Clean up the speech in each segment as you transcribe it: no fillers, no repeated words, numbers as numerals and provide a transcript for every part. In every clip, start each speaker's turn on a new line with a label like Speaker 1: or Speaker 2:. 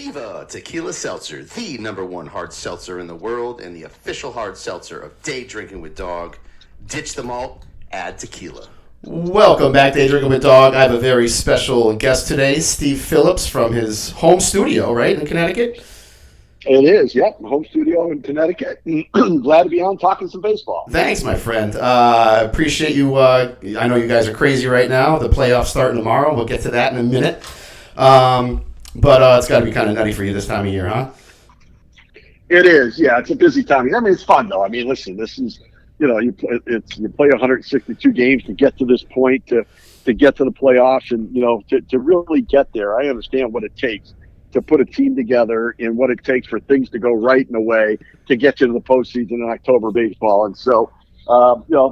Speaker 1: Viva Tequila Seltzer, the #1 hard seltzer in the world and the official hard seltzer of Day Drinking with Dog. Ditch the malt, add tequila.
Speaker 2: Welcome back to Day Drinking with Dog. I have a very special guest today, Steve Phillips from his home studio, right, in Connecticut?
Speaker 3: It is, yep. Home studio in Connecticut. Glad to be on talking some baseball.
Speaker 2: Thanks, my friend. Appreciate you. I know you guys are crazy right now. The playoffs starting tomorrow. We'll get to that in a minute. But it's got to be kind of nutty for you this time of year, huh?
Speaker 3: It is, yeah. It's a busy time. I mean, it's fun, though. I mean, listen, this is, you play 162 games to get to this point, to get to the playoffs, and, to really get there. I understand what it takes to put a team together and what it takes for things to go right in a way to get you to the postseason in October baseball. And so,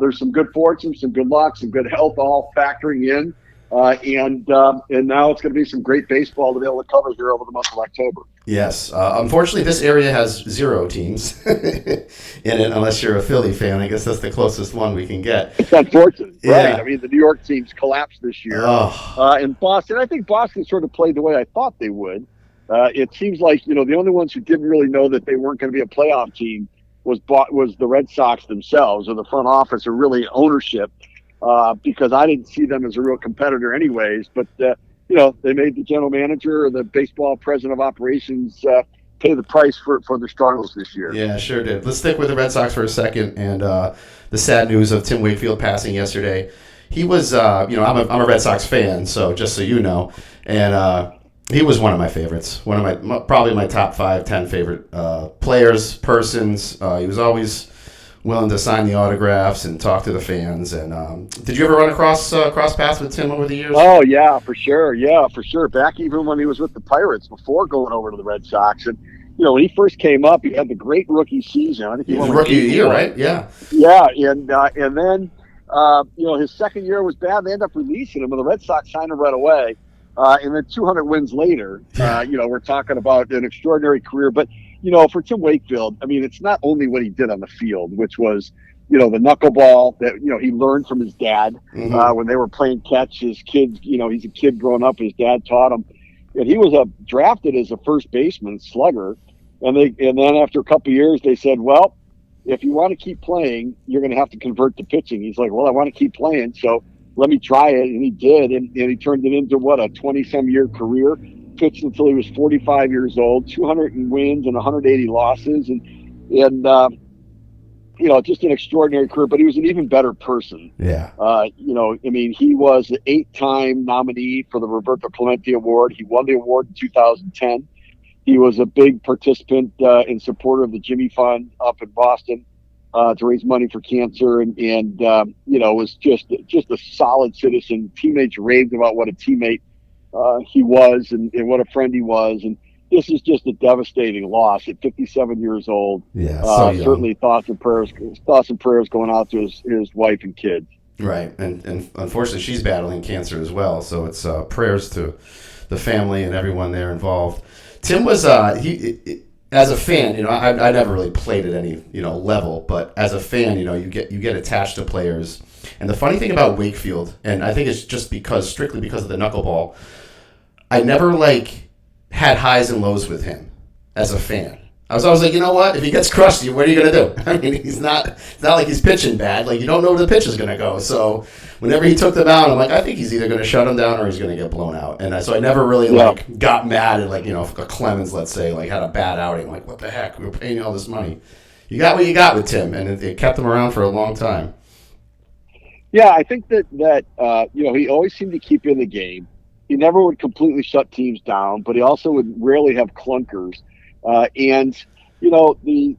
Speaker 3: there's some good fortune, some good luck, some good health all factoring in. And now it's going to be some great baseball to be able to cover here over the month of October.
Speaker 2: Yes. Unfortunately, this area has 0 teams in it, unless you're a Philly fan. I guess that's the closest one we can get.
Speaker 3: It's unfortunate,
Speaker 2: yeah.
Speaker 3: Right? I mean, the New York teams collapsed this year. And Boston, I think Boston sort of played the way I thought they would. It seems like, the only ones who didn't really know that they weren't going to be a playoff team was the Red Sox themselves, or the front office, or really ownership. Because I didn't see them as a real competitor anyways. But, they made the general manager or the baseball president of operations pay the price for their struggles this year.
Speaker 2: Yeah, sure did. Let's stick with the Red Sox for a second and the sad news of Tim Wakefield passing yesterday. He was, I'm a Red Sox fan, so just so you know. And he was one of my favorites, probably my top 5, 10 favorite players, persons. He was always willing to sign the autographs and talk to the fans. And did you ever run cross paths with Tim over the years?
Speaker 3: Oh, yeah, for sure. Yeah, for sure. Back even when he was with the Pirates before going over to the Red Sox. And, when he first came up, he had the great rookie season. I think
Speaker 2: he was rookie of the year, right? Yeah.
Speaker 3: Yeah, and then, his second year was bad. They ended up releasing him, and the Red Sox signed him right away. And then 200 wins later, we're talking about an extraordinary career. But, for Tim Wakefield, I mean, it's not only what he did on the field, which was, the knuckleball that, he learned from his dad when they were playing catch. His kids, he's a kid growing up. His dad taught him. And he was drafted as a first baseman, slugger. And then after a couple of years, they said, well, if you want to keep playing, you're going to have to convert to pitching. He's like, well, I want to keep playing, so let me try it. And he did. And he turned it into, a 20-some-year career. Pitched until he was 45 years old, 200 wins and 180 losses, and just an extraordinary career. But he was an even better person.
Speaker 2: Yeah.
Speaker 3: He was the 8-time nominee for the Roberto Clemente Award. He won the award in 2010. He was a big participant and supporter of the Jimmy Fund up in Boston to raise money for cancer, and was just a solid citizen. Teammates raved about what a teammate he was and what a friend he was. And this is just a devastating loss at 57 years old.
Speaker 2: Yeah, so young.
Speaker 3: Certainly thoughts and prayers going out to his wife and kids.
Speaker 2: Right, and unfortunately she's battling cancer as well. So it's prayers to the family and everyone there involved. Tim was as a fan, I never really played at any level, but as a fan, you get attached to players. And the funny thing about Wakefield, and I think it's just strictly because of the knuckleball, I never had highs and lows with him as a fan. I was always like, you know what? If he gets crushed, what are you going to do? I mean, it's not like he's pitching bad. You don't know where the pitch is going to go. So whenever he took the mound, I'm like, I think he's either going to shut him down or he's going to get blown out. And so I never really got mad at if a Clemens, let's say, had a bad outing. Like, what the heck? We were paying you all this money. You got what you got with Tim, and it kept him around for a long time.
Speaker 3: Yeah, I think that he always seemed to keep in the game. He never would completely shut teams down, but he also would rarely have clunkers. And the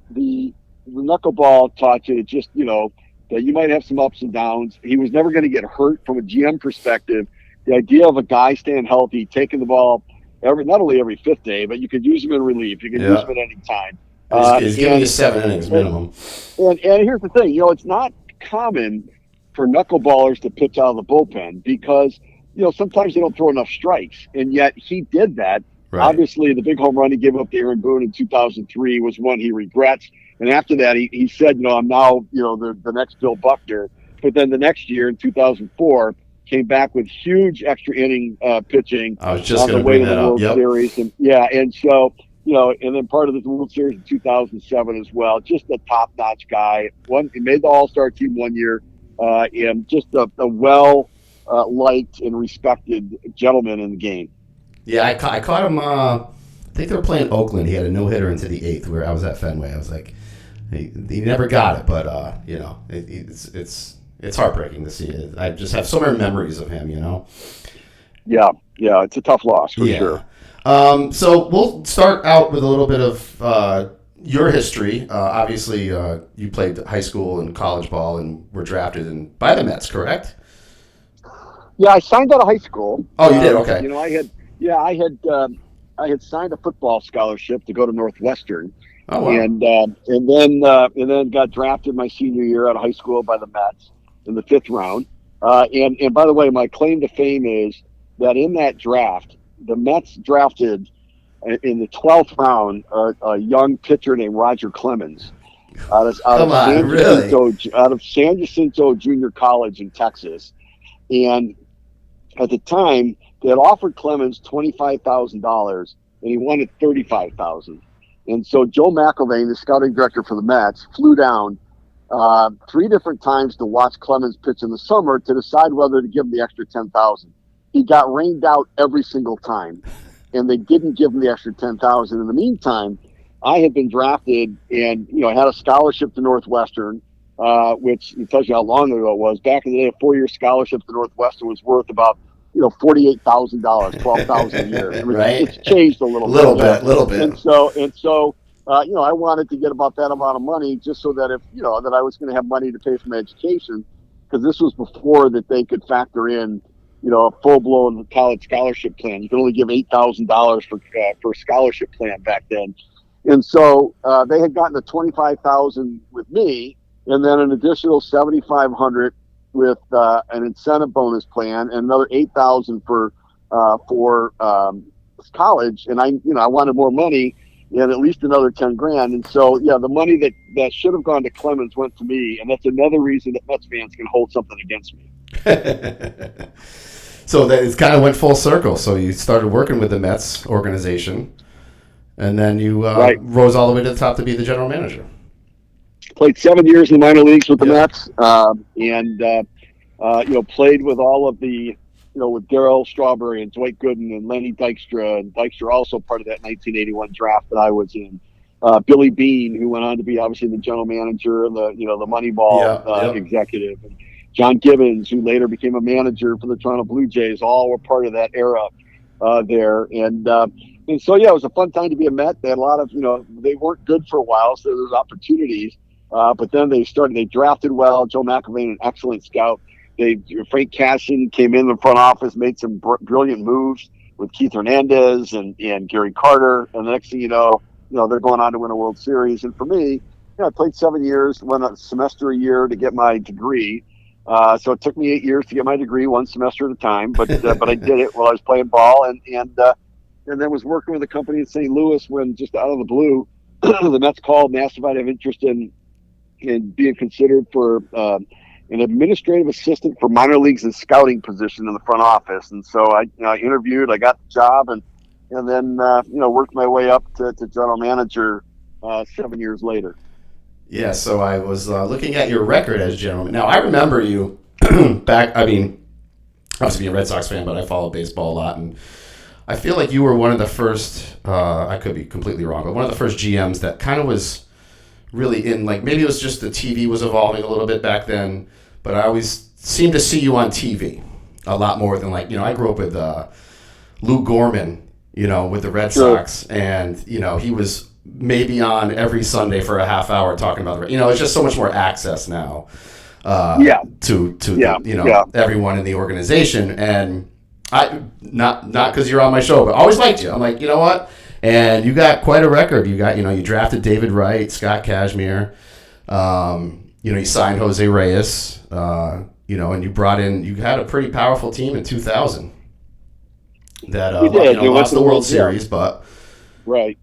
Speaker 3: knuckleball taught you that you might have some ups and downs. He was never going to get hurt from a GM perspective. The idea of a guy staying healthy, taking the ball not only every 5th day, but you could use him in relief. You could use him at any time.
Speaker 2: He's giving you 7 innings minimum.
Speaker 3: And here's the thing, it's not common for knuckleballers to pitch out of the bullpen because, sometimes they don't throw enough strikes. And yet he did that. Right. Obviously, the big home run he gave up to Aaron Boone in 2003 was one he regrets. And after that, he said, I'm now, the next Bill Buckner. But then the next year in 2004, came back with huge extra inning pitching
Speaker 2: I was just
Speaker 3: on the
Speaker 2: going to
Speaker 3: way
Speaker 2: bring
Speaker 3: to the
Speaker 2: that up.
Speaker 3: World
Speaker 2: Yep.
Speaker 3: Series. And yeah, and so, and then part of the World Series in 2007 as well. Just a top-notch guy. He made the All-Star team one year, and just a well liked and respected gentleman in the game.
Speaker 2: Yeah, I caught him. I think they were playing Oakland. He had a no-hitter into the 8th where I was at Fenway. I was like, he never got it, but it's heartbreaking to see it. I just have so many memories of him.
Speaker 3: Yeah, it's a tough loss for sure.
Speaker 2: So we'll start out with a little bit of your history. Obviously, you played high school and college ball and were drafted by the Mets, correct?
Speaker 3: Yeah, I signed out of high school.
Speaker 2: Oh, you did? Okay.
Speaker 3: I had signed a football scholarship to go to Northwestern.
Speaker 2: Oh, wow.
Speaker 3: And then got drafted my senior year out of high school by the Mets in the 5th round. And by the way, my claim to fame is that in that draft, the Mets drafted in the 12th round a young pitcher named Roger Clemens out of San Jacinto Junior College in Texas. And at the time, they had offered Clemens $25,000, and he wanted $35,000. And so Joe McIlvaine, the scouting director for the Mets, flew down 3 different times to watch Clemens pitch in the summer to decide whether to give him the extra $10,000. He got rained out every single time, and they didn't give him the extra $10,000. In the meantime, I had been drafted and I had a scholarship to Northwestern, which tells you how long ago it was. Back in the day, a 4-year scholarship to Northwestern was worth about $48,000, $12,000 a year. I mean,
Speaker 2: right.
Speaker 3: It's changed a little bit. And so, I wanted to get about that amount of money just so that that I was going to have money to pay for my education, because this was before that they could factor in, a full-blown college scholarship plan. You could only give $8,000 for a scholarship plan back then. And so they had gotten the $25,000 with me, and then an additional $7,500 with an incentive bonus plan, and another $8,000 for college. And I wanted more money, and at least another $10,000. And so, the money that should have gone to Clemens went to me, and that's another reason that Mets fans can hold something against me.
Speaker 2: So that it kind of went full circle. So you started working with the Mets organization, and then you rose all the way to the top to be the general manager.
Speaker 3: Played 7 years in the minor leagues with the Mets, and played with all of the, with Darryl Strawberry and Dwight Gooden and Lenny Dykstra, and Dykstra also part of that 1981 draft that I was in. Billy Beane, who went on to be obviously the general manager and the Moneyball executive, and John Gibbons, who later became a manager for the Toronto Blue Jays. All were part of that era there, and so it was a fun time to be a Met. They had a lot of they weren't good for a while, so there was opportunities. But then they drafted well. Joe McIlvaine, an excellent scout. Frank Casson came in the front office, made some brilliant moves with Keith Hernandez and Gary Carter. And the next thing you know, they're going on to win a World Series. And for me, I played 7 years, went a semester a year to get my degree. So it took me 8 years to get my degree, one semester at a time. But I did it while I was playing ball, and then was working with a company in St. Louis when, just out of the blue, the Mets called and asked if I'd have interest in being considered for an administrative assistant for minor leagues and scouting position in the front office. And so I interviewed, I got the job, and then worked my way up to general manager 7 years later.
Speaker 2: Yeah, so I was looking at your record as general. Now, I remember you back, obviously being a Red Sox fan, but I follow baseball a lot, and I feel like you were one of the first, I could be completely wrong, but one of the first GMs that kind of was really in, maybe it was just the TV was evolving a little bit back then, but I always seemed to see you on TV a lot more than I grew up with Lou Gorman, with the Red Sox, and he was maybe on every Sunday for a half hour talking about it's just so much more access now to everyone in the organization. And I not because you're on my show, but I always liked you. I'm like, you know what? And you got quite a record. You got, you drafted David Wright, Scott Kashmir. You signed Jose Reyes. And you had a pretty powerful team in 2000 that lost the World Series, but
Speaker 3: right.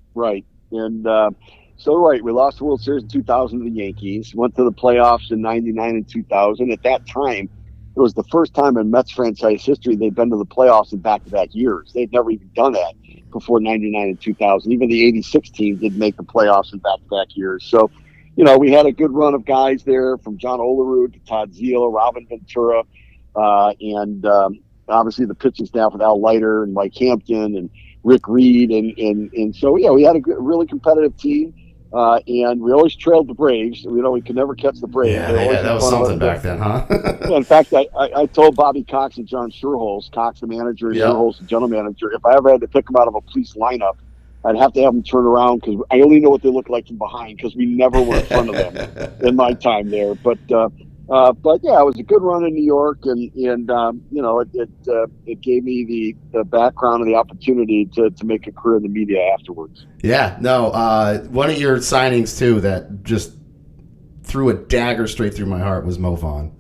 Speaker 3: And we lost the World Series in 2000 to the Yankees. Went to the playoffs in '99 and 2000. At that time, it was the first time in Mets franchise history they'd been to the playoffs in back-to-back years. They'd never even done that before 99 and 2000. Even the 86 team didn't make the playoffs in back-to-back years. So, we had a good run of guys there, from John Olerud to Todd Zeile, Robin Ventura, and obviously the pitching staff with Al Leiter and Mike Hampton and Rick Reed. And so, we had a really competitive team. And we always trailed the Braves. We could never catch the Braves.
Speaker 2: Yeah, that was something back then, huh?
Speaker 3: In fact, I told Bobby Cox and John Schuerholz, Cox the manager, Schuerholz the general manager, if I ever had to pick them out of a police lineup, I'd have to have them turn around, because I only know what they look like from behind, because we never were in front of them in my time there. But yeah, it was a good run in New York, and it gave me the background and the opportunity to make a career in the media afterwards.
Speaker 2: Yeah, no, one of your signings too that just threw a dagger straight through my heart was Mo Vaughn.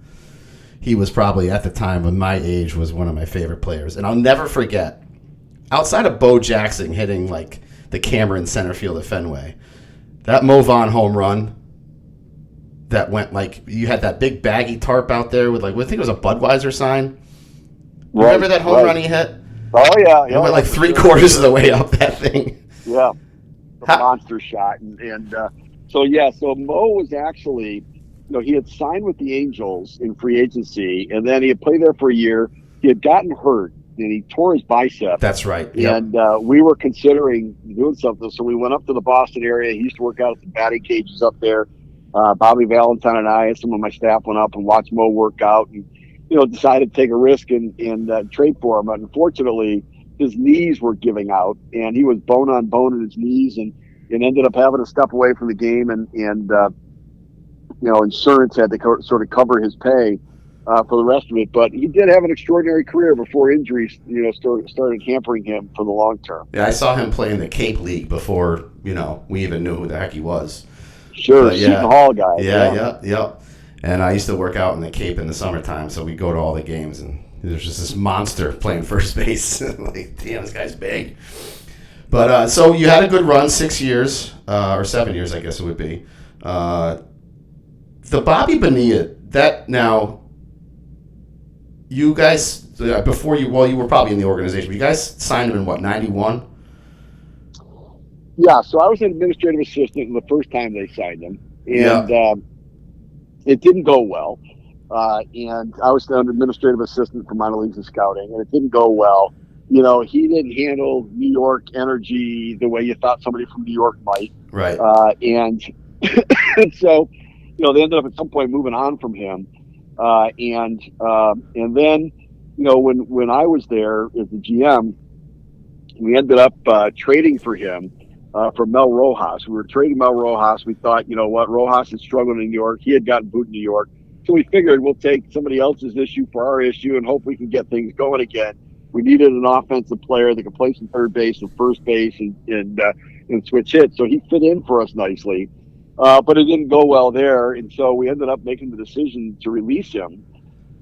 Speaker 2: He was probably, at the time of my age, was one of my favorite players, and I'll never forget. Outside of Bo Jackson hitting like the camera in center field at Fenway, that Mo Vaughn home run that went, like, you had that big baggy tarp out there with, like, I think it was a Budweiser sign. Remember that home run he hit?
Speaker 3: Oh, yeah.
Speaker 2: It went like 3/4 of the way up that thing.
Speaker 3: Yeah. A monster shot. So Mo was actually, he had signed with the Angels in free agency, and then he had played there for a year. He had gotten hurt, and he tore his bicep.
Speaker 2: That's right. Yep.
Speaker 3: And we were considering doing something, so we went up to the Boston area. He used to work out at the batting cages up there. Bobby Valentine and I and some of my staff went up and watched Mo work out, and decided to take a risk and trade for him. But unfortunately, his knees were giving out, and he was bone on bone in his knees, and ended up having to step away from the game, and insurance had to sort of cover his pay for the rest of it. But he did have an extraordinary career before injuries, started hampering him for the long term.
Speaker 2: Yeah, I saw him play in the Cape League before, we even knew who the heck he was.
Speaker 3: Sure, Seton Hall guy.
Speaker 2: Yeah. And I used to work out in the Cape in the summertime, so we'd go to all the games, and there's just this monster playing first base. Like, damn, this guy's big. But so you had a good run, 6 years, or 7 years, I guess it would be. The Bobby Bonilla, you guys, before you were probably in the organization, but you guys signed him in what, 91?
Speaker 3: Yeah, so I was an administrative assistant the first time they signed him, and it didn't go well. And I was an administrative assistant for minor leagues and scouting, and it didn't go well. He didn't handle New York energy the way you thought somebody from New York might.
Speaker 2: Right.
Speaker 3: And so, they ended up at some point moving on from him. And then, when I was there as the GM, we ended up trading for him. For Mel Rojas. We were trading Mel Rojas. We thought, Rojas is struggling in New York. He had gotten booed in New York. So we figured we'll take somebody else's issue for our issue and hope we can get things going again. We needed an offensive player that could play some third base and first base and switch hits. So he fit in for us nicely. But it didn't go well there. And so we ended up making the decision to release him.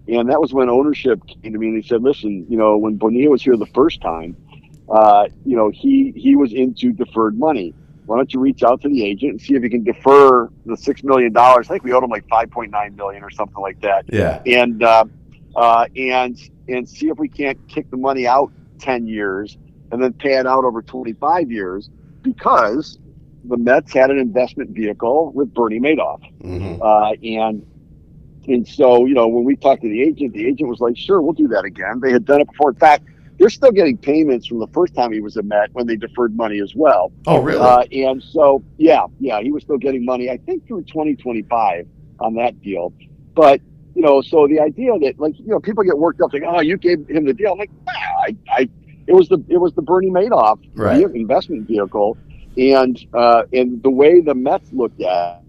Speaker 3: And that was when ownership came to me and they said, listen, when Bonilla was here the first time, he was into deferred money. Why don't you reach out to the agent and see if you can defer the $6 million? I think we owed him like $5.9 million or something like that.
Speaker 2: Yeah.
Speaker 3: And see if we can't kick the money out 10 years and then pay it out over 25 years, because the Mets had an investment vehicle with Bernie Madoff.
Speaker 2: Mm-hmm.
Speaker 3: And so, when we talked to the agent was like, sure, we'll do that again. They had done it before. In fact, they're still getting payments from the first time he was a Met when they deferred money as well.
Speaker 2: Oh, really?
Speaker 3: And so, yeah, he was still getting money, I think, through 2025 on that deal. But, so the idea that, people get worked up, like, oh, you gave him the deal. I'm like, it was the Bernie Madoff investment vehicle. And the way the Mets looked at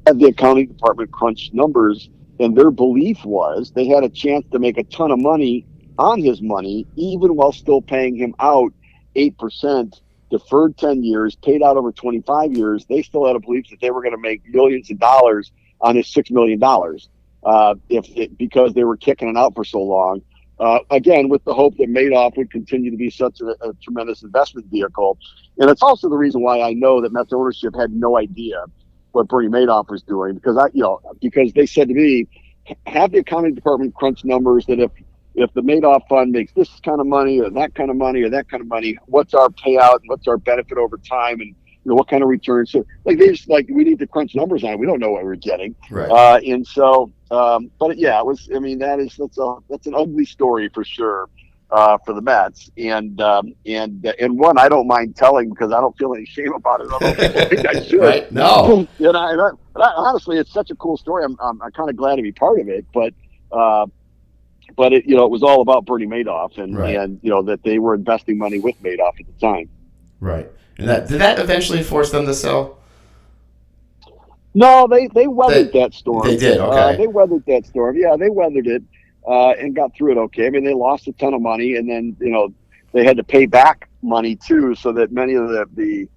Speaker 3: the accounting department crunched numbers, and their belief was they had a chance to make a ton of money on his money, even while still paying him out 8%, deferred 10 years, paid out over 25 years. They still had a belief that they were going to make millions of dollars on his $6 million because they were kicking it out for so long. Again, with the hope that Madoff would continue to be such a tremendous investment vehicle. And it's also the reason why I know that Mets ownership had no idea what Bernie Madoff was doing, because because they said to me, have the accounting department crunch numbers that if the Madoff fund makes this kind of money or that kind of money or that kind of money, what's our payout and what's our benefit over time, and what kind of return. So like they just like we need to crunch numbers on it. We don't know what we're getting.
Speaker 2: Right.
Speaker 3: And so, but yeah, it was. I mean, that's an ugly story for sure. For the Mets, and one I don't mind telling because I don't feel any shame about it. I don't think I should.
Speaker 2: Right? No.
Speaker 3: Honestly, it's such a cool story. I'm kind of glad to be part of it, but it it was all about Bernie Madoff and
Speaker 2: Right.
Speaker 3: and that they were investing money with Madoff at the time.
Speaker 2: Right. And did that eventually force them to sell?
Speaker 3: No, they weathered that storm.
Speaker 2: They did. Okay.
Speaker 3: They weathered that storm. Yeah, they weathered it and got through it okay. I mean, they lost a ton of money, and then they had to pay back money too, so that many of the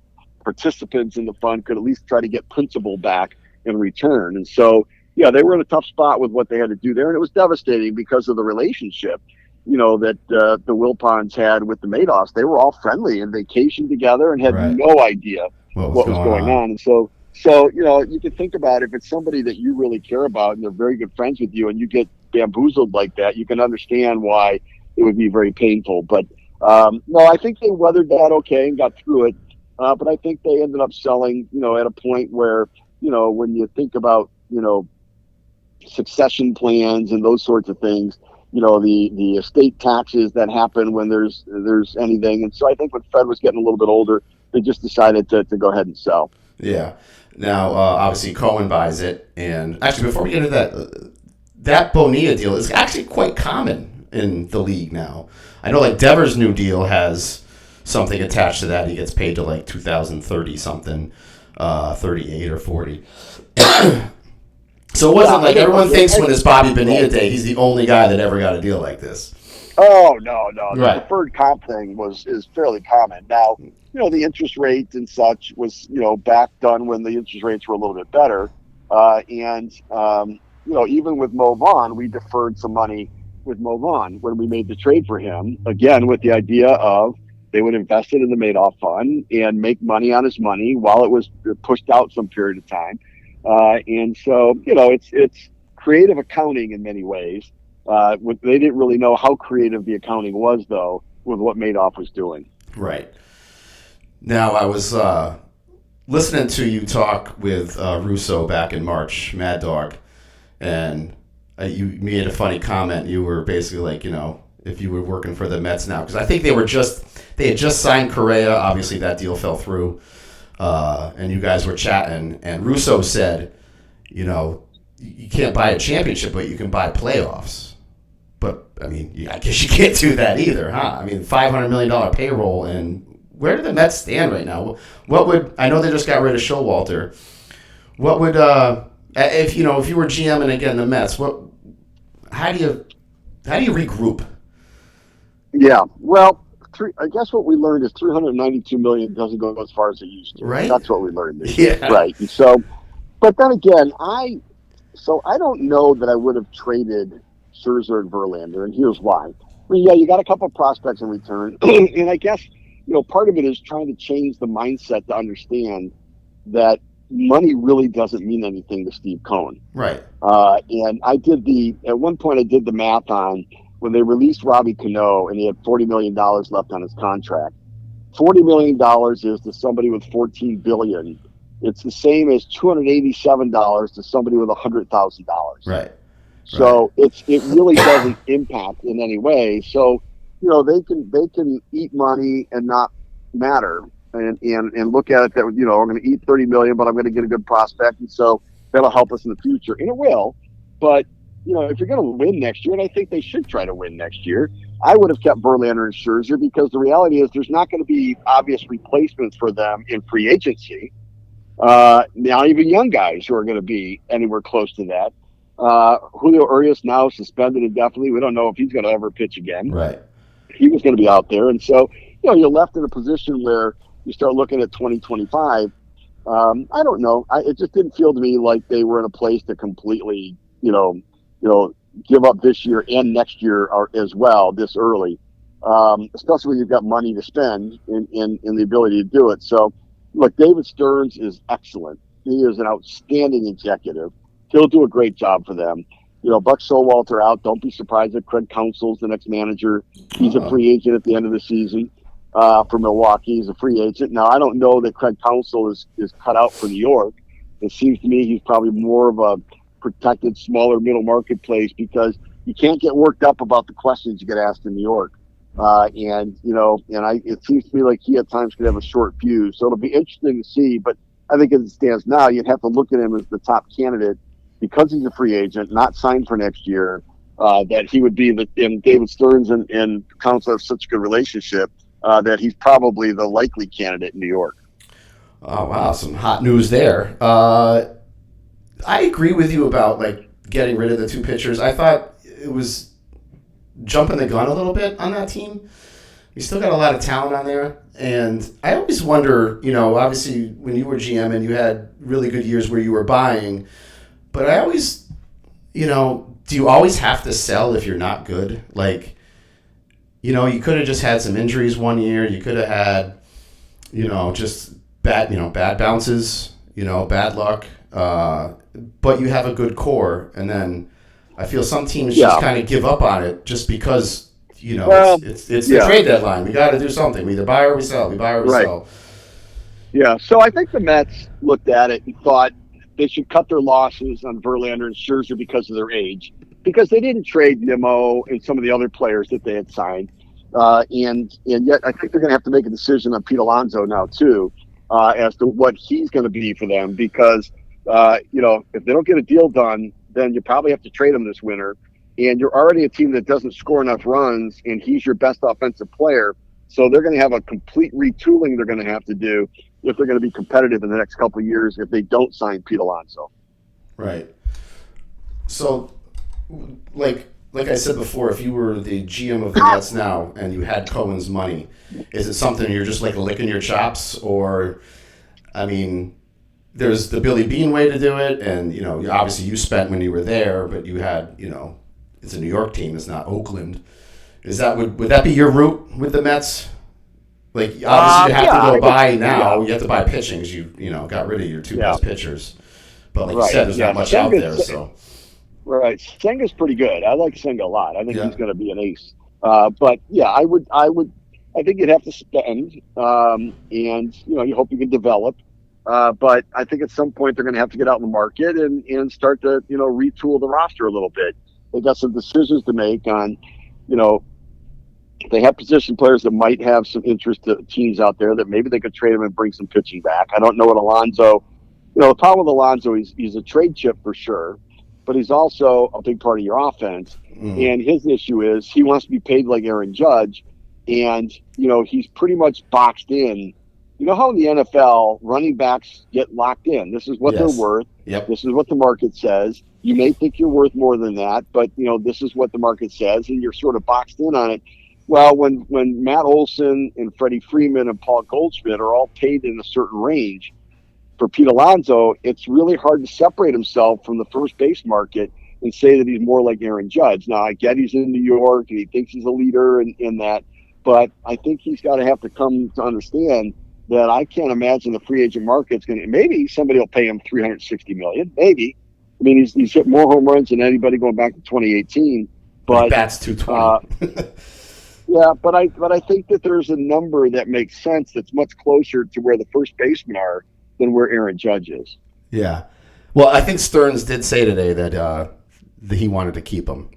Speaker 3: participants in the fund could at least try to get principal back in return. And so, yeah, they were in a tough spot with what they had to do there, and it was devastating because of the relationship, that the Wilpons had with the Madoffs. They were all friendly and vacationed together and had
Speaker 2: Right.
Speaker 3: no idea what was going on. And so you can think about if it's somebody that you really care about and they're very good friends with you, and you get bamboozled like that, you can understand why it would be very painful. But no, I think they weathered that okay and got through it. But I think they ended up selling, at a point where, when you think about, succession plans and those sorts of things, the estate taxes that happen when there's anything. And so I think when Fred was getting a little bit older, they just decided to go ahead and sell.
Speaker 2: Yeah. Now, obviously, Cohen buys it. And actually, before we get into that, that Bonilla deal is actually quite common in the league now. I know, like, Devers' new deal has something attached to that. He gets paid to, like, 2030 something, 38 or 40. So it wasn't like everyone thinks when it's Bobby Bonilla Day, he's the only guy that ever got a deal like this.
Speaker 3: Oh, no. The
Speaker 2: Right.
Speaker 3: deferred comp thing is fairly common. Now, the interest rate and such was, back done when the interest rates were a little bit better. Even with Mo Vaughn, we deferred some money with Mo Vaughn when we made the trade for him, again, with the idea of they would invest it in the Madoff fund and make money on his money while it was pushed out some period of time. And so, it's creative accounting in many ways. They didn't really know how creative the accounting was, though, with what Madoff was doing.
Speaker 2: Right. Now, I was listening to you talk with Russo back in March, Mad Dog, and you made a funny comment. You were basically like, if you were working for the Mets now, because I think they had just signed Correa. Obviously, that deal fell through, and you guys were chatting. And Russo said, you can't buy a championship, but you can buy playoffs. But I mean, I guess you can't do that either, huh? I mean, $500 million payroll, and where do the Mets stand right now? I know they just got rid of Showalter. What would if you were GMing again the Mets? How do you regroup?
Speaker 3: Yeah, well, I guess what we learned is $392 million doesn't go as far as it used to.
Speaker 2: Right.
Speaker 3: That's what we learned.
Speaker 2: Yeah.
Speaker 3: Right. And so, but then again, I don't know that I would have traded Scherzer and Verlander, and here's why. I mean, yeah, you got a couple of prospects in return, and I guess part of it is trying to change the mindset to understand that money really doesn't mean anything to Steve Cohen.
Speaker 2: Right.
Speaker 3: And at one point I did the math on when they released Robbie Cano and he had $40 million left on his contract. $40 million is to somebody with $14 billion. It's the same as $287 to somebody with $100,000.
Speaker 2: Right.
Speaker 3: So it really doesn't impact in any way. So, they can eat money and not matter and look at it that, I'm going to eat $30 million, but I'm going to get a good prospect. And so that'll help us in the future. And it will. But, if you're going to win next year, and I think they should try to win next year, I would have kept Verlander and Scherzer because the reality is there's not going to be obvious replacements for them in free agency. Now even young guys who are going to be anywhere close to that. Julio Urias now suspended indefinitely. We don't know if he's going to ever pitch again.
Speaker 2: Right.
Speaker 3: He was going to be out there. And so, you're left in a position where you start looking at 2025. I don't know. It just didn't feel to me like they were in a place to completely, give up this year and next year as well this early, especially when you've got money to spend and the ability to do it. So, look, David Stearns is excellent. He is an outstanding executive. He'll do a great job for them. Buck Showalter out. Don't be surprised if Craig Counsell's the next manager. He's a free agent at the end of the season for Milwaukee. He's a free agent. Now, I don't know that Craig Counsell is cut out for New York. It seems to me he's probably more of a protected, smaller middle marketplace because you can't get worked up about the questions you get asked in New York. It seems to me like he at times could have a short fuse. So it'll be interesting to see. But I think as it stands now, you'd have to look at him as the top candidate because he's a free agent, not signed for next year, that he would be, and David Stearns and Counsell have such a good relationship that he's probably the likely candidate in New York.
Speaker 2: Oh, wow. Some hot news there. I agree with you about getting rid of the two pitchers. I thought it was jumping the gun a little bit on that team. You still got a lot of talent on there. And I always wonder, obviously when you were GM and you had really good years where you were buying, but I always, do you always have to sell if you're not good? You could have just had some injuries one year. You could have had, just bad bounces, bad luck. But you have a good core. And then I feel some teams just kind of give up on it just because, it's the trade deadline. We got to do something. We either buy or we sell. We buy or we sell.
Speaker 3: Yeah. So I think the Mets looked at it and thought they should cut their losses on Verlander and Scherzer because of their age, because they didn't trade Nimmo and some of the other players that they had signed. And yet I think they're going to have to make a decision on Pete Alonso now too, as to what he's going to be for them, because, if they don't get a deal done, then you probably have to trade him this winter. And you're already a team that doesn't score enough runs, and he's your best offensive player. So they're going to have a complete retooling they're going to have to do if they're going to be competitive in the next couple of years if they don't sign Pete Alonso.
Speaker 2: Right. So, like I said before, if you were the GM of the Mets now and you had Cohen's money, is it something you're just licking your chops? Or, there's the Billy Bean way to do it, and obviously you spent when you were there, but you had it's a New York team, it's not Oakland. Is that would that be your route with the Mets? Obviously you have to go buy now. You have to buy pitching because you got rid of your two best pitchers. But you said, there's not much out there. So
Speaker 3: right, Senga's pretty good. I like Senga a lot. I think he's going to be an ace. But yeah, I think you'd have to spend, and you hope you can develop. But I think at some point they're going to have to get out in the market and start to retool the roster a little bit. They've got some decisions to make on, they have position players that might have some interest to teams out there that maybe they could trade them and bring some pitching back. I don't know what Alonso, the problem with Alonso, he's a trade chip for sure, but he's also a big part of your offense. And his issue is he wants to be paid like Aaron Judge, and he's pretty much boxed in. You know how in the NFL running backs get locked in? This is what they're worth.
Speaker 2: Yep.
Speaker 3: This is what the market says. You may think you're worth more than that, but this is what the market says, and you're sort of boxed in on it. Well, when Matt Olson and Freddie Freeman and Paul Goldschmidt are all paid in a certain range, for Pete Alonso, it's really hard to separate himself from the first base market and say that he's more like Aaron Judge. Now, I get he's in New York and he thinks he's a leader in that, but I think he's got to have to come to understand that I can't imagine the free agent market's going to. Maybe somebody will pay him $360 million. Maybe. He's hit more home runs than anybody going back to 2018. But
Speaker 2: bats 220.
Speaker 3: Yeah, but I think that there's a number that makes sense that's much closer to where the first basemen are than where Aaron Judge is.
Speaker 2: Yeah. Well, I think Stearns did say today that he wanted to keep him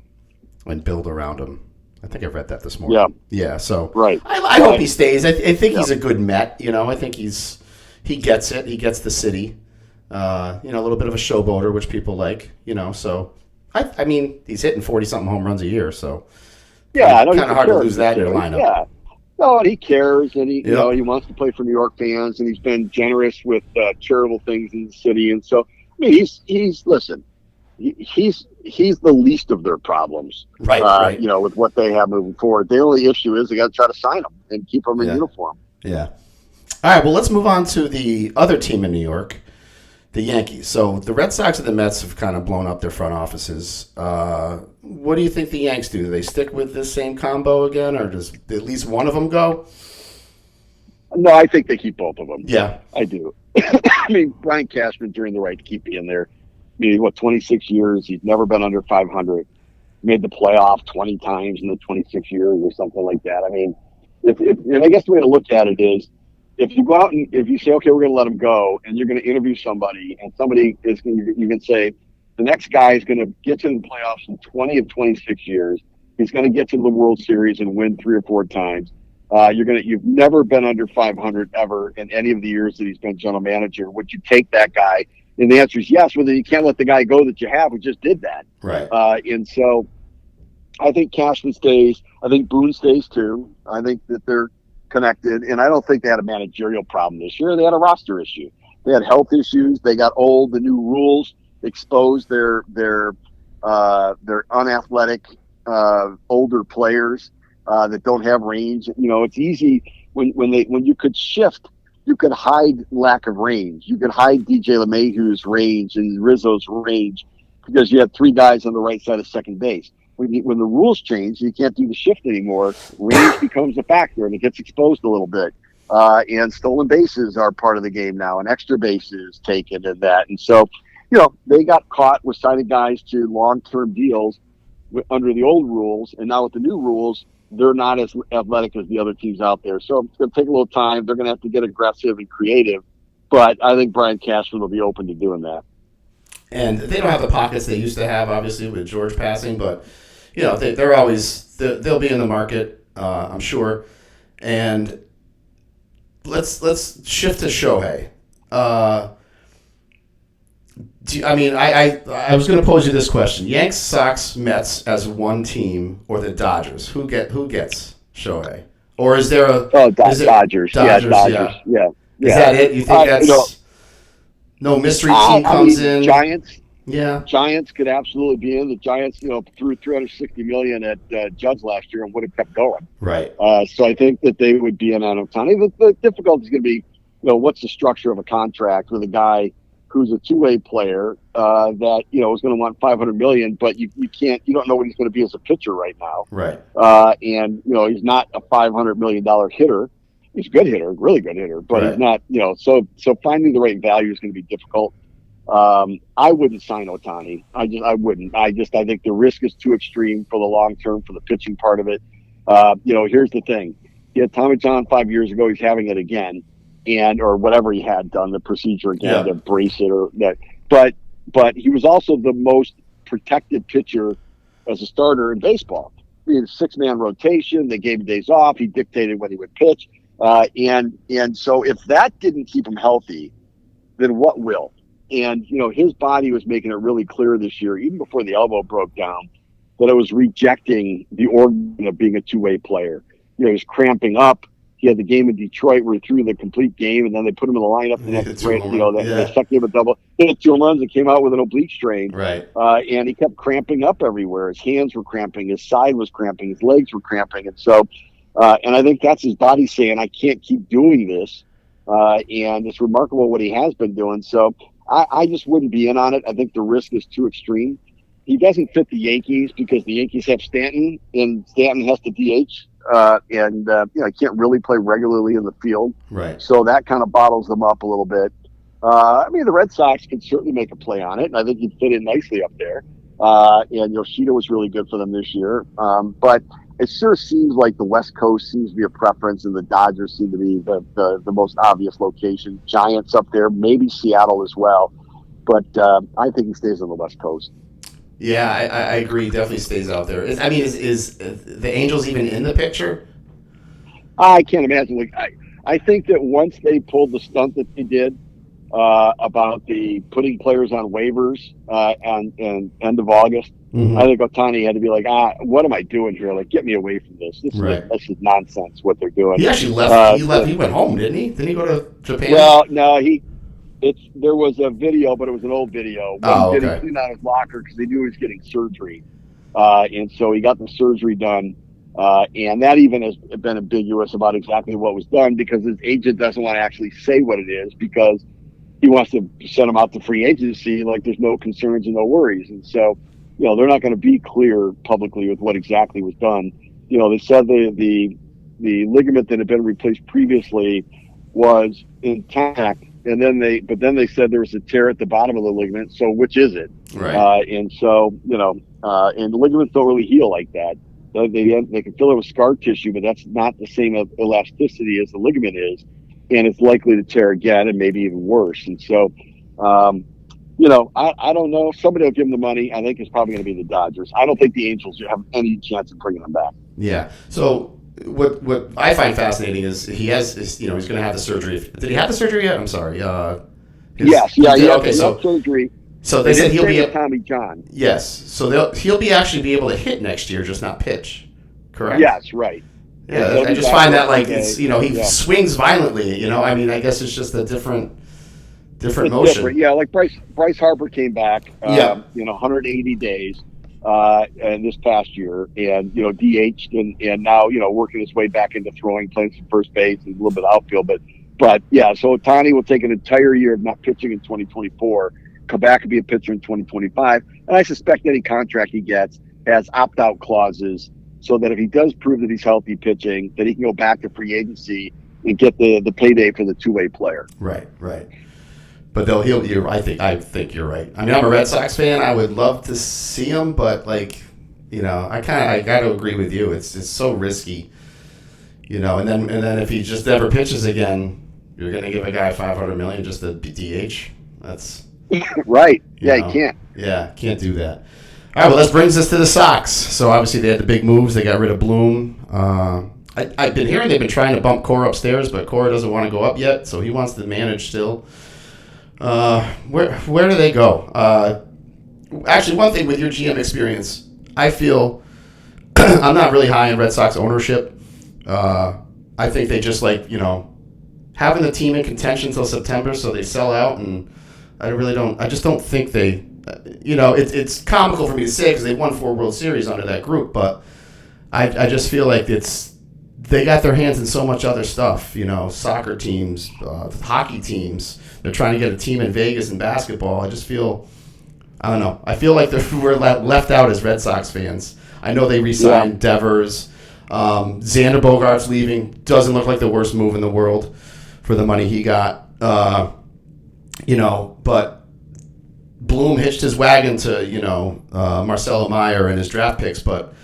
Speaker 2: and build around him. I think I read that this morning. Yeah. So
Speaker 3: right.
Speaker 2: I hope he stays. I think he's a good Met. I think he gets it. He gets the city. A little bit of a showboater, which people like. So he's hitting 40-something home runs a year. So kind of hard to lose that in your lineup.
Speaker 3: Yeah. No, and he cares, and he he wants to play for New York fans, and he's been generous with charitable things in the city, and so he's listen. He's the least of their problems,
Speaker 2: right.
Speaker 3: With what they have moving forward. The only issue is they got to try to sign him and keep him in uniform.
Speaker 2: Yeah. All right. Well, let's move on to the other team in New York, the Yankees. So the Red Sox and the Mets have kind of blown up their front offices. What do you think the Yanks do? Do they stick with this same combo again, or does at least one of them go?
Speaker 3: No, I think they keep both of them.
Speaker 2: Yeah,
Speaker 3: I do. Brian Cashman's doing the right to keep being there. 26 years. He's never been under 500. Made the playoff 20 times in the 26 years or something like that. I mean, and I guess the way to look at it is, if you go out and if you say, okay, we're going to let him go, and you're going to interview somebody, and somebody is, you can say, the next guy is going to get to the playoffs in 20 of 26 years. He's going to get to the World Series and win 3 or 4 times. You've never been under 500 ever in any of the years that he's been general manager. Would you take that guy? And the answer is yes. Well, then you can't let the guy go that you have who just did that.
Speaker 2: Right.
Speaker 3: And so I think Cashman stays. I think Boone stays too. I think that they're connected, and I don't think they had a managerial problem this year. They had a roster issue. They had health issues. They got old. The new rules exposed their unathletic older players that don't have range. It's easy when you could shift. You could hide lack of range. You could hide DJ LeMahieu's range and Rizzo's range because you had 3 guys on the right side of second base. When the rules change, you can't do the shift anymore. Range becomes a factor, and it gets exposed a little bit. And stolen bases are part of the game now, and extra bases taken and that. And so, they got caught with signing guys to long-term deals under the old rules, and now with the new rules, they're not as athletic as the other teams out there. So it's going to take a little time. They're going to have to get aggressive and creative, but I think Brian Cashman will be open to doing that.
Speaker 2: And they don't have the pockets they used to have, obviously, with George passing, but they're always they'll be in the market, I'm sure. And let's shift to Shohei. I was going to pose you this question: Yanks, Sox, Mets as one team, or the Dodgers? Who gets Shohei? Or is there a
Speaker 3: Dodgers? Dodgers. Yeah.
Speaker 2: Is that it? You think that's no mystery team comes in?
Speaker 3: Giants.
Speaker 2: Yeah,
Speaker 3: Giants could absolutely be in. The Giants, threw $360 million at Judge last year and would have kept going.
Speaker 2: Right.
Speaker 3: So I think that they would be in on Ohtani. The difficulty is going to be, what's the structure of a contract with a guy who's a two-way player that is going to want $500 million, but you don't know what he's going to be as a pitcher right now.
Speaker 2: Right.
Speaker 3: And he's not a $500 million hitter. He's a good hitter, really good hitter, but
Speaker 2: right.
Speaker 3: He's not. So finding the right value is going to be difficult. I wouldn't sign Ohtani. I wouldn't. I think the risk is too extreme for the long term for the pitching part of it. Here's the thing: he had Tommy John 5 years ago. He's having it again, or whatever he had done, the procedure again to brace it or that. But he was also the most protected pitcher as a starter in baseball. He had a 6-man rotation. They gave him days off. He dictated when he would pitch. And so if that didn't keep him healthy, then what will? And, his body was making it really clear this year, even before the elbow broke down, that it was rejecting the organ of being a two-way player. He was cramping up. He had the game in Detroit where he threw the complete game, and then they put him in the lineup the next race. They stuck him a double. He had 2 home runs and came out with an oblique strain.
Speaker 2: Right.
Speaker 3: And he kept cramping up everywhere. His hands were cramping. His side was cramping. His legs were cramping. And so, and I think that's his body saying, I can't keep doing this. And it's remarkable what he has been doing. So I just wouldn't be in on it. I think the risk is too extreme. He doesn't fit the Yankees because the Yankees have Stanton, and Stanton has to DH. He can't really play regularly in the field.
Speaker 2: Right.
Speaker 3: So that kind of bottles them up a little bit. The Red Sox could certainly make a play on it, and I think he'd fit in nicely up there. And Yoshida was really good for them this year. But it sure seems like the West Coast seems to be a preference, and the Dodgers seem to be the most obvious location. Giants up there, maybe Seattle as well. But I think he stays on the West Coast.
Speaker 2: Yeah, I agree. Definitely stays out there. Is the Angels even in the picture?
Speaker 3: I can't imagine. I think that once they pulled the stunt that they did about the putting players on waivers and end of August, I think Ohtani had to be like, what am I doing here? Like, get me away from this. This is nonsense what they're doing.
Speaker 2: He actually left. He went home, didn't he? Didn't he go to Japan?
Speaker 3: Well, no, there was a video, but it was an old video. He cleaned out his locker because they knew he was getting surgery. And so he got the surgery done. And that even has been ambiguous about exactly what was done because his agent doesn't want to actually say what it is because he wants to send him out to free agency like there's no concerns and no worries. And so, they're not going to be clear publicly with what exactly was done. They said the ligament that had been replaced previously was intact but then they said there was a tear at the bottom of the ligament. So which is it?
Speaker 2: Right.
Speaker 3: And so, and the ligaments don't really heal like that. They can fill it with scar tissue, but that's not the same elasticity as the ligament is, and it's likely to tear again and maybe even worse. And so, I don't know. Somebody will give him the money. I think it's probably going to be the Dodgers. I don't think the Angels have any chance of bringing him back.
Speaker 2: Yeah. So what I find fascinating is he's going to have the surgery. Did he have the surgery yet? I'm sorry.
Speaker 3: Yes. Yeah. He had
Speaker 2: so
Speaker 3: surgery.
Speaker 2: So they said he'll be
Speaker 3: Tommy John.
Speaker 2: Yes. So he'll be actually be able to hit next year, just not pitch. Correct.
Speaker 3: Yes. Right.
Speaker 2: Yeah. I just find that it's he swings violently. I mean, I guess it's just a different motion.
Speaker 3: Different. Yeah. Like Bryce Harper came back. 180 days. And this past year, and DH'd, and now working his way back into throwing, playing some first base and a little bit of outfield. But yeah. So Ohtani will take an entire year of not pitching in 2024. Come back and be a pitcher in 2025. And I suspect any contract he gets has opt-out clauses so that if he does prove that he's healthy pitching, that he can go back to free agency and get the payday for the two-way player.
Speaker 2: Right. But I think you're right. I mean, I'm a Red Sox fan. I would love to see him, but I got to agree with you. It's so risky, and then if he just never pitches again, you're going to give a guy $500 million just to DH. That's
Speaker 3: right. Yeah, he can't.
Speaker 2: Yeah, can't do that. All right, well, that brings us to the Sox. So obviously they had the big moves. They got rid of Bloom. I've been hearing they've been trying to bump Cora upstairs, but Cora doesn't want to go up yet, so he wants to manage still. Where do they go? Actually, one thing with your GM experience, I feel I'm not really high in Red Sox ownership. I think they just having the team in contention until September, so they sell out, and I just don't think they, it's comical for me to say because they won 4 World Series under that group, but I just feel like they got their hands in so much other stuff, soccer teams, hockey teams. They're trying to get a team in Vegas in basketball. I just feel, I don't know. I feel like we're left out as Red Sox fans. I know they re-signed Devers. Xander Bogaerts leaving doesn't look like the worst move in the world for the money he got. But Bloom hitched his wagon to, Marcelo Meyer and his draft picks, but,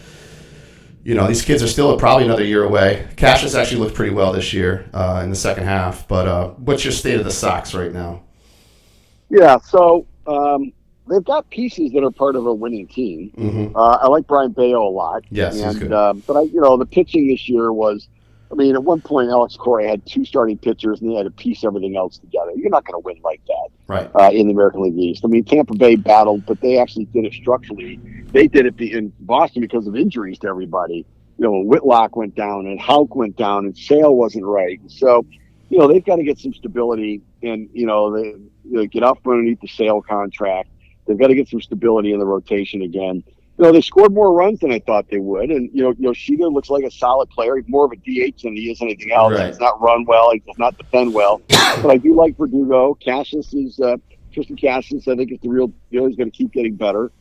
Speaker 2: these kids are still probably another year away. Cassius actually looked pretty well this year in the second half, but what's your state of the Sox right now? Yeah,
Speaker 3: so they've got pieces that are part of a winning team.
Speaker 2: Mm-hmm.
Speaker 3: I like Brian Bayo a lot.
Speaker 2: Yes, he's good.
Speaker 3: But the pitching this year was, at one point, Alex Cora had 2 starting pitchers, and they had to piece everything else together. You're not going to win like that,
Speaker 2: right?
Speaker 3: In the American League East. Tampa Bay battled, but they actually did it structurally. They did it in Boston because of injuries to everybody. When Whitlock went down, and Houck went down, and Sale wasn't right. So, they've got to get some stability, and they get off underneath the Sale contract. They've got to get some stability in the rotation again. They scored more runs than I thought they would. And, Yoshida looks like a solid player. He's more of a DH than he is anything else.
Speaker 2: Right.
Speaker 3: He does not run well. He does not defend well. But I do like Verdugo. Cassius is Tristan Cassius, I think, is the real deal. He's going to keep getting better.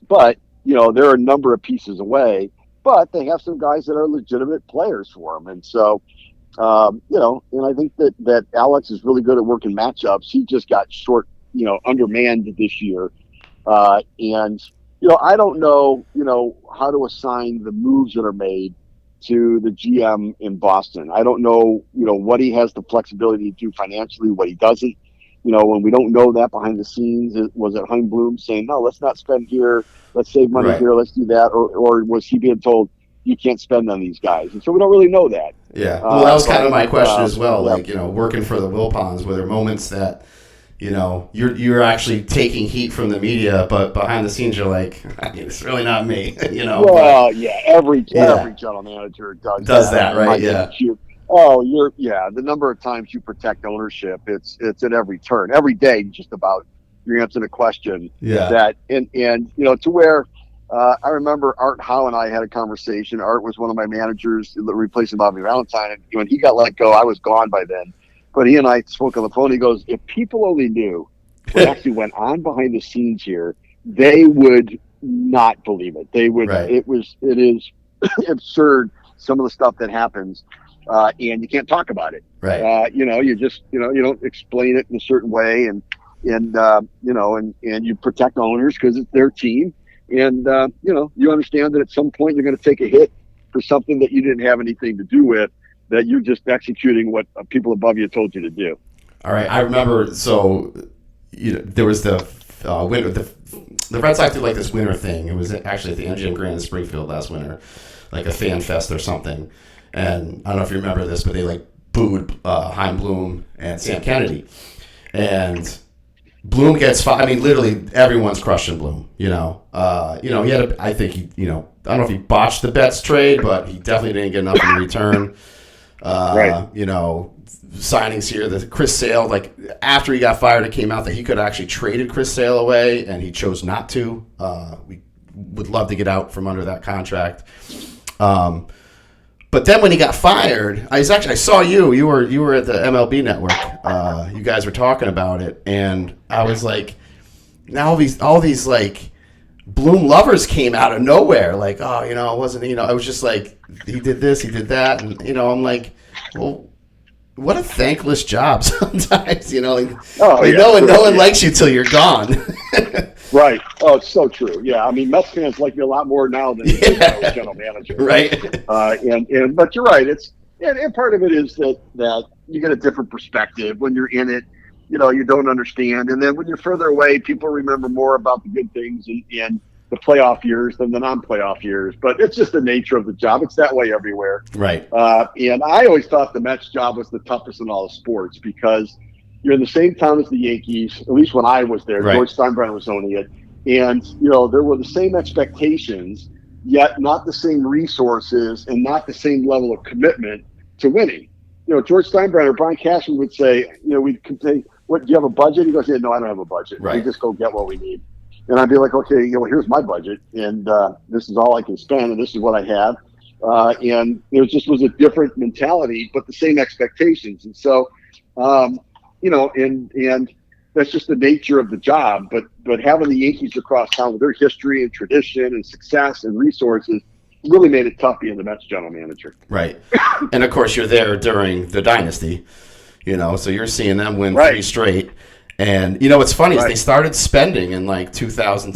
Speaker 3: But, there are a number of pieces away. But they have some guys that are legitimate players for them. And so, and I think that Alex is really good at working matchups. He just got undermanned this year. I don't know, how to assign the moves that are made to the GM in Boston. I don't know, what he has the flexibility to do financially, what he doesn't. When we don't know that behind the scenes, was it Hein Bloom saying, no, let's not spend here, let's save money here, let's do that, or was he being told you can't spend on these guys? And so we don't really know that.
Speaker 2: Yeah, well, that was kind of my question as well. Working for the Wilpons, were there moments that you're actually taking heat from the media, but behind the scenes you're like, it's really not me,
Speaker 3: Well, every general manager does
Speaker 2: that, right? Yeah.
Speaker 3: The number of times you protect ownership, it's at every turn, every day, just about you're answering a question.
Speaker 2: Yeah.
Speaker 3: That and to where I remember Art Howe and I had a conversation. Art was one of my managers replacing Bobby Valentine, and when he got let go, I was gone by then. But he and I spoke on the phone. He goes, if people only knew what actually went on behind the scenes here, they would not believe it. They would. Right. It is absurd, some of the stuff that happens. and you can't talk about it.
Speaker 2: Right.
Speaker 3: You just, you don't explain it in a certain way, and you protect owners because it's their team. And, you understand that at some point you're going to take a hit for something that you didn't have anything to do with, that you're just executing what people above you told you to do.
Speaker 2: All right. I remember, so, there was the winter, the Red Sox did like this winter thing. It was actually at the MGM Grand in Springfield last winter, like a fan fest or something. And I don't know if you remember this, but they like booed Chaim Bloom and Sam Kennedy. And Bloom gets fired. I mean, literally everyone's crushing Bloom. He had I don't know if he botched the Betts trade, but he definitely didn't get enough in return.
Speaker 3: Right.
Speaker 2: Signings here. The Chris Sale, like after he got fired, it came out that he could have actually traded Chris Sale away, and he chose not to. We would love to get out from under that contract. But then when he got fired, I saw you. You were at the MLB Network. You guys were talking about it, and I was like, now all these like Bloom lovers came out of nowhere. Like, it wasn't. I was just like, he did this, he did that, and I'm like, well, what a thankless job sometimes. No one likes you till you're gone.
Speaker 3: Right. Oh, it's so true. Yeah. I mean, Mets fans like you a lot more now than I was general manager.
Speaker 2: Right.
Speaker 3: But you're right. And part of it is that you get a different perspective when you're in it. You don't understand. And then when you're further away, people remember more about the good things in the playoff years than the non-playoff years. But it's just the nature of the job. It's that way everywhere.
Speaker 2: Right.
Speaker 3: And I always thought the Mets job was the toughest in all the sports because you're in the same town as the Yankees, at least when I was there.
Speaker 2: Right.
Speaker 3: George Steinbrenner was owning it. And, there were the same expectations, yet not the same resources and not the same level of commitment to winning. George Steinbrenner, Brian Cashman would say, we'd say, what, do you have a budget? He goes, yeah, no, I don't have a budget.
Speaker 2: Right.
Speaker 3: We just go get what we need. And I'd be like, okay, here's my budget, and this is all I can spend, and this is what I have. And it just was a different mentality, but the same expectations. And so, and that's just the nature of the job. But having the Yankees across town with their history and tradition and success and resources really made it tough being the Mets general manager.
Speaker 2: Right. And of course, you're there during the dynasty, so you're seeing them win
Speaker 3: Right.
Speaker 2: 3 straight. And what's funny is
Speaker 3: Right.
Speaker 2: they started spending in like 2000,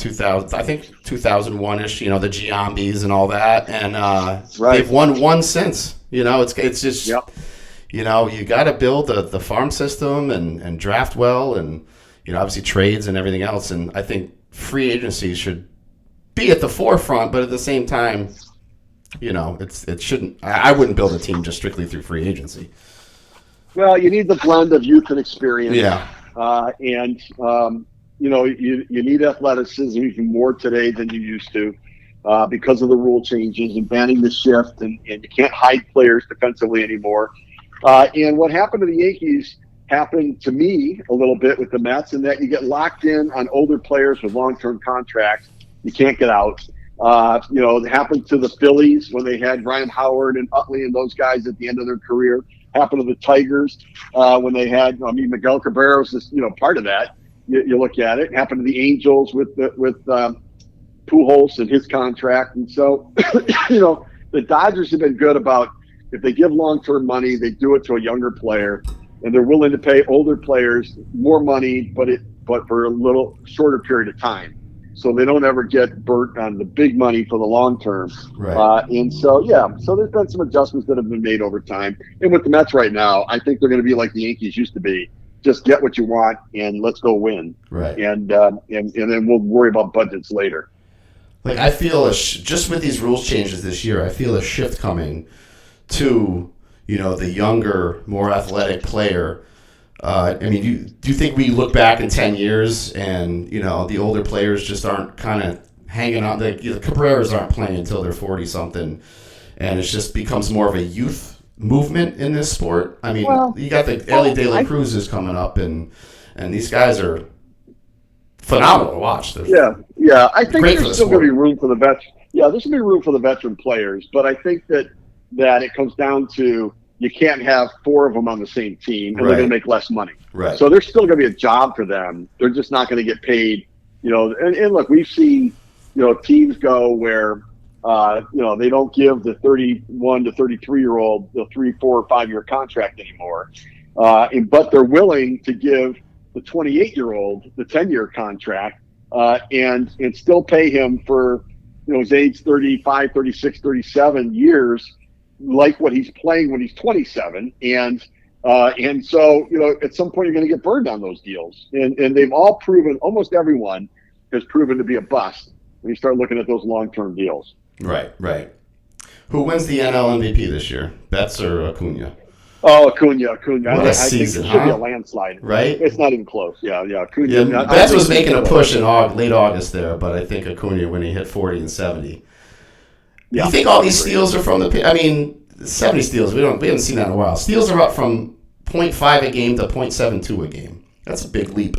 Speaker 2: I think 2001ish. The Giambis and all that, and
Speaker 3: Right.
Speaker 2: they've won one since. It's just
Speaker 3: Yep.
Speaker 2: you got to build the farm system and draft well, and obviously trades and everything else. And I think free agency should be at the forefront, but at the same time, it shouldn't. I wouldn't build a team just strictly through free agency.
Speaker 3: Well, you need the blend of youth and experience.
Speaker 2: Yeah.
Speaker 3: You need athleticism even more today than you used to because of the rule changes and banning the shift, and you can't hide players defensively anymore. And what happened to the Yankees happened to me a little bit with the Mets, in that you get locked in on older players with long-term contracts. You can't get out. It happened to the Phillies when they had Ryan Howard and Utley and those guys at the end of their career. Happened to the Tigers when they had, Miguel Cabrera was just, part of that. You look at it. Happened to the Angels with Pujols and his contract. And so, the Dodgers have been good about, if they give long-term money, they do it to a younger player, and they're willing to pay older players more money, but for a little shorter period of time. So they don't ever get burnt on the big money for the long term.
Speaker 2: Right.
Speaker 3: And so, so there's been some adjustments that have been made over time. And with the Mets right now, I think they're going to be like the Yankees used to be. Just get what you want and let's go win.
Speaker 2: Right.
Speaker 3: And then we'll worry about budgets later.
Speaker 2: Like, I feel just with these rules changes this year, I feel a shift coming to, the younger, more athletic player. Do you think we look back in 10 years and, the older players just aren't kind of hanging on? The Cabreras aren't playing until they're 40-something, and it just becomes more of a youth movement in this sport? You got the Ellie De La Cruzes coming up, and these guys are phenomenal to watch.
Speaker 3: Yeah. I think there's still going to be room for the vets. Yeah, there's going to be room for the veteran players, but I think that it comes down to, you can't have 4 of them on the same team, and they're going to make less money.
Speaker 2: Right.
Speaker 3: So there's still going to be a job for them. They're just not going to get paid. And look, we've seen, teams go where, They don't give the 31 to 33-year-old the 3, 4, or 5-year contract anymore. But they're willing to give the 28-year-old the 10-year contract and still pay him for his age 35, 36, 37 years, like what he's playing when he's 27. And so at some point you're going to get burned on those deals. And they've all proven, almost everyone has proven to be a bust when you start looking at those long-term deals.
Speaker 2: Right. Who wins the NL MVP this year? Betts or Acuna?
Speaker 3: Oh, Acuna.
Speaker 2: What a season,
Speaker 3: I think it should be a landslide.
Speaker 2: Right?
Speaker 3: It's not even close. Yeah. Acuna.
Speaker 2: Yeah, Betts was making a push in late August there, but I think Acuna when he hit 40 and 70. Yeah, you think all these steals are from the 70 steals, we haven't seen that in a while. Steals are up from 0.5 a game to 0.72 a game. That's a big leap.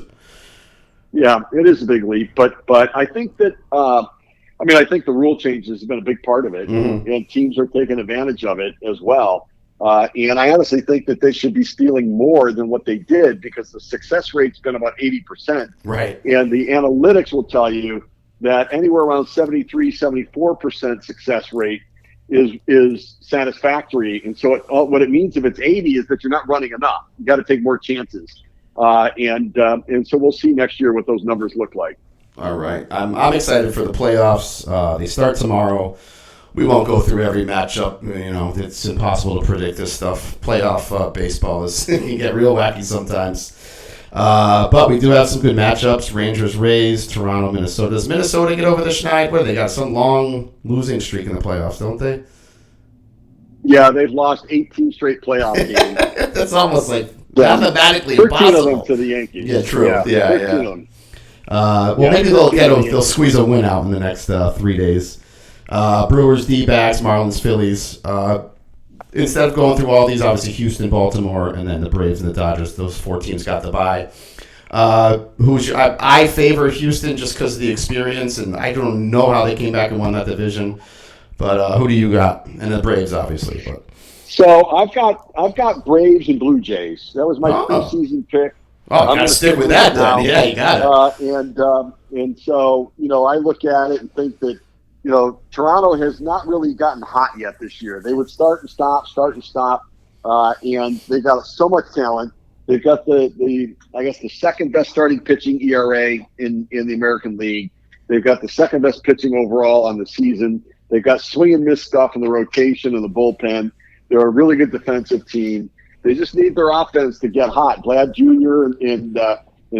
Speaker 3: Yeah, it is a big leap, but I think that I think the rule changes have been a big part of it, and teams are taking advantage of it as well. And I honestly think that they should be stealing more than what they did because the success rate's been about 80%.
Speaker 2: Right.
Speaker 3: And the analytics will tell you that anywhere around 73, 74% success rate is satisfactory. And so what it means if it's 80 is that you're not running enough. You got to take more chances. And so we'll see next year what those numbers look like.
Speaker 2: All right. I'm excited for the playoffs. They start tomorrow. We won't go through every matchup. It's impossible to predict this stuff. Playoff baseball can get real wacky sometimes. But we do have some good matchups. Rangers, Rays, Toronto, Minnesota. Does Minnesota get over the Schneid? What, they got some long losing streak in the playoffs, don't they?
Speaker 3: Yeah, they've lost 18 straight playoff games.
Speaker 2: That's almost like mathematically
Speaker 3: 13
Speaker 2: impossible.
Speaker 3: 13 of them to the Yankees.
Speaker 2: Yeah, true. Yeah. Maybe they'll squeeze a win out in the next 3 days. Brewers, D-backs, Marlins, Phillies. Instead of going through all these, obviously Houston, Baltimore, and then the Braves and the Dodgers, those 4 teams got the bye. I favor Houston just because of the experience, and I don't know how they came back and won that division. But who do you got? And the Braves, obviously. But.
Speaker 3: So I've got Braves and Blue Jays. That was my preseason pick.
Speaker 2: Oh, I'm gotta stick with that then. Yeah, you got it.
Speaker 3: And so I look at it and think that Toronto has not really gotten hot yet this year. They would start and stop, and they've got so much talent. They've got the second best starting pitching ERA in the American League. They've got the second best pitching overall on the season. They've got swing and miss stuff in the rotation and the bullpen. They're a really good defensive team. They just need their offense to get hot. Vlad Jr. and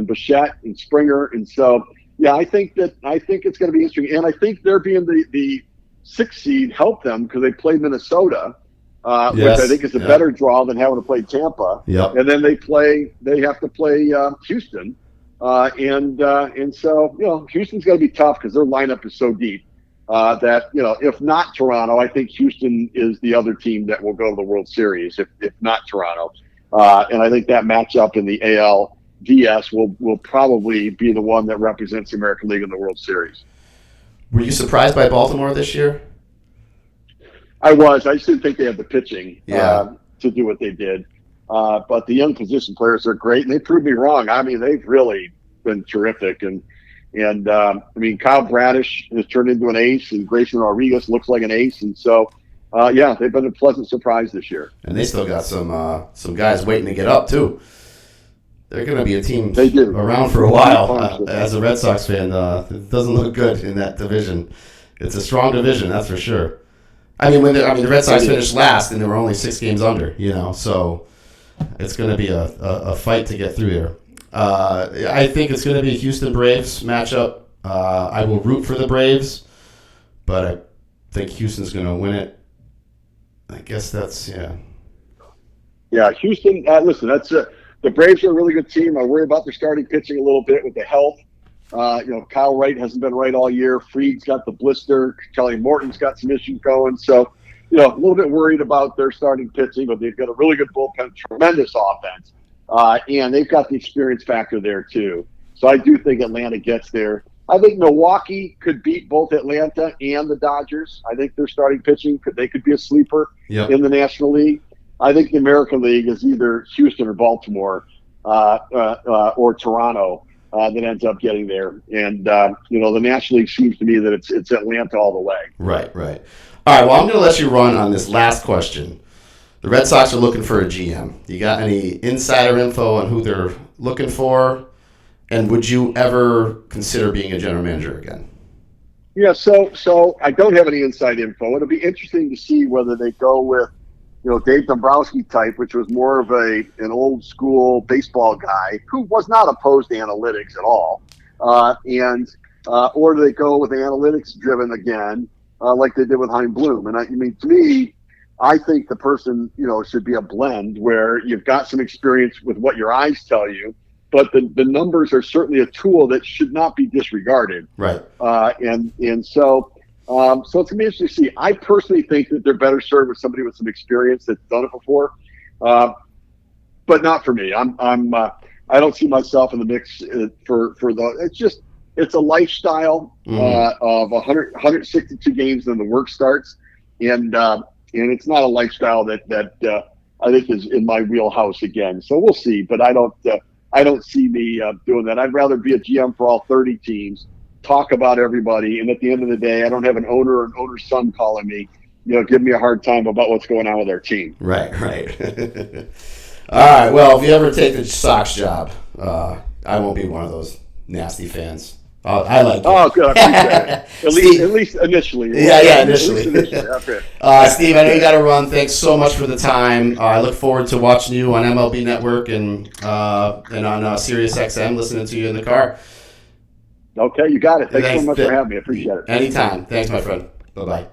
Speaker 3: Bichette and Springer, and so. Yeah, I think it's going to be interesting, and I think they're being the 6th seed helped them because they played Minnesota, which I think is a better draw than having to play Tampa.
Speaker 2: Yep.
Speaker 3: And then they have to play Houston, and so Houston's going to be tough because their lineup is so deep that if not Toronto, I think Houston is the other team that will go to the World Series if not Toronto, and I think that matchup in the AL. DS will probably be the one that represents the American League in the World Series.
Speaker 2: Were you surprised by Baltimore this year?
Speaker 3: I was. I just didn't think they had the pitching to do what they did. But the young position players are great, and they proved me wrong. I mean, they've really been terrific. And Kyle Bradish has turned into an ace, and Grayson Rodriguez looks like an ace. And so, they've been a pleasant surprise this year.
Speaker 2: And they still got some guys waiting to get up, too. They're going to be a team around for a while. As a Red Sox fan, it doesn't look good in that division. It's a strong division, that's for sure. The Red Sox finished last, and they were only 6 games under. So it's going to be a fight to get through there. I think it's going to be a Houston Braves matchup. I will root for the Braves, but I think Houston's going to win it. I guess that's
Speaker 3: Yeah, Houston. Listen, that's the Braves are a really good team. I worry about their starting pitching a little bit with the health. Kyle Wright hasn't been right all year. Fried's got the blister. Kelly Morton's got some issues going. So, a little bit worried about their starting pitching, but they've got a really good bullpen, tremendous offense. And they've got the experience factor there, too. So I do think Atlanta gets there. I think Milwaukee could beat both Atlanta and the Dodgers. I think their starting pitching, they could be a sleeper in the National League. I think the American League is either Houston or Baltimore or Toronto. that ends up getting there. And the National League seems to me that it's Atlanta all the way.
Speaker 2: Right. All right. Well, I'm going to let you run on this last question. The Red Sox are looking for a GM. You got any insider info on who they're looking for? And would you ever consider being a general manager again?
Speaker 3: Yeah, so I don't have any inside info. It'll be interesting to see whether they go with, Dave Dombrowski type, which was more of an old school baseball guy who was not opposed to analytics at all, or do they go with analytics driven again, like they did with Hein Bloom? And to me, I think the person should be a blend where you've got some experience with what your eyes tell you, but the numbers are certainly a tool that should not be disregarded.
Speaker 2: Right.
Speaker 3: So it's going to be interesting to see. I personally think that they're better served with somebody with some experience that's done it before, but not for me. I don't see myself in the mix for the. It's a lifestyle of 162 games, then the work starts, and it's not a lifestyle that I think is in my wheelhouse again. So we'll see, but I don't see me doing that. I'd rather be a GM for all 30 teams, talk about everybody, and at the end of the day, I don't have an owner or an owner's son calling me, give me a hard time about what's going on with their team.
Speaker 2: Right. All right. Well, if you ever take the Sox job, I won't be one of those nasty fans. I like it.
Speaker 3: Oh, good. I appreciate it. At least initially.
Speaker 2: Yeah, initially.
Speaker 3: Okay.
Speaker 2: Steve, I know you got to run. Thanks so much for the time. I look forward to watching you on MLB Network and on Sirius XM, listening to you in the car.
Speaker 3: Okay, you got it. Thanks so much for having me. I appreciate it.
Speaker 2: Anytime. Thanks, my friend. Bye-bye.